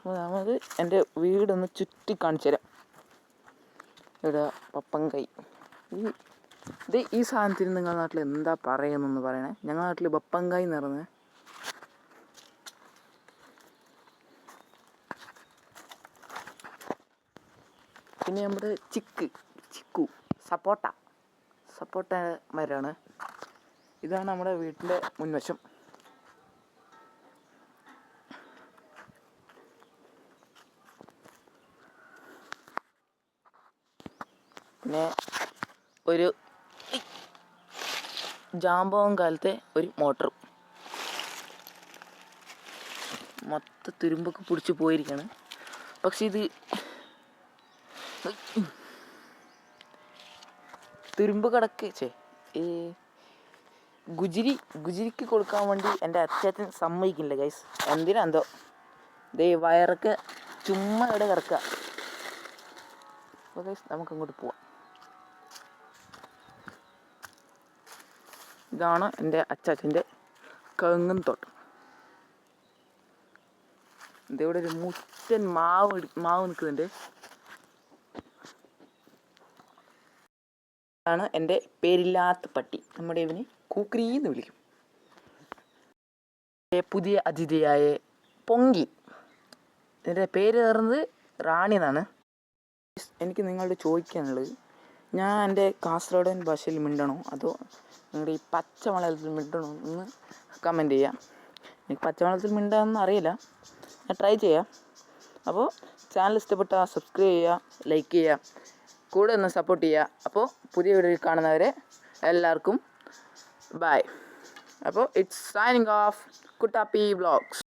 അപ്പോൾ നമുക്ക് എൻ്റെ വീടൊന്ന് ചുറ്റി കാണിച്ചു തരാം. ഇവിടെ പപ്പങ്കൈ. ഈ സാധനത്തിന് നിങ്ങളുടെ നാട്ടിൽ എന്താ പറയുന്നതെന്ന് പറയണേ. ഞങ്ങളുടെ നാട്ടിൽ പപ്പങ്കായ് എന്ന് പറയുന്നത്. പിന്നെ നമ്മുടെ ചിക്കു സപ്പോട്ട മരമാണ്. ഇതാണ് നമ്മുടെ വീട്ടിൻ്റെ മുൻവശം. പിന്നെ ഒരു ജാമ്പവം കാലത്തെ ഒരു മോട്ടറും. മൊത്തം തുരുമ്പൊക്കെ പിടിച്ച് പോയിരിക്കുകയാണ്. പക്ഷെ ഇത് തുരുമ്പ് ഈ ഗുജിരിക്ക് കൊടുക്കാൻ വേണ്ടി എൻ്റെ അച്ഛൻ സമ്മതിക്കില്ല ഗൈസ്. എന്തിനാ എന്തോ വയറൊക്കെ ചുമ്മാ ഇവിടെ കിടക്കുക. അപ്പോൾ ഗൈസ് നമുക്കങ്ങോട്ട് പോവാം. ഇതാണ് എൻ്റെ അച്ചാച്ചൻ്റെ കവുങ്ങൻ തോട്ടം. ഇതിവിടെ ഒരു മുറ്റൻ മാവ് നിൽക്കുന്നുണ്ട്. ആണ് എൻ്റെ പേരില്ലാത്ത പട്ടി. നമ്മുടെ ഇവന് കൂക്രി എന്ന് വിളിക്കും. പുതിയ അതിഥിയായ പൊങ്കി. ഇതിൻ്റെ പേര് പറയുന്നത് റാണി എന്നാണ്. എനിക്ക് നിങ്ങളോട് ചോദിക്കാനുള്ളത്, ഞാൻ എൻ്റെ കാസർഗോഡൻ ഭാഷയിൽ മിണ്ടണോ അതോ നിങ്ങളുടെ ഈ പച്ച മലയാളത്തിൽ മിണ്ടണോ എന്ന് കമൻറ്റ് ചെയ്യാം. എനിക്ക് പച്ച മലയാളത്തിൽ മിണ്ടാനൊന്നും അറിയില്ല, ഞാൻ ട്രൈ ചെയ്യാം. അപ്പോൾ ചാനൽ ഇഷ്ടപ്പെട്ടാൽ സബ്സ്ക്രൈബ് ചെയ്യുക, ലൈക്ക് ചെയ്യുക, കൂടെ ഒന്ന് സപ്പോർട്ട് ചെയ്യുക. അപ്പോൾ പുതിയ വീഡിയോയിൽ കാണുന്നവരെ എല്ലാവർക്കും ബൈ. അപ്പോൾ ഇറ്റ്സ് സൈനിങ് ഓഫ് കുട്ടാപ്പി വ്ളോഗ്സ്.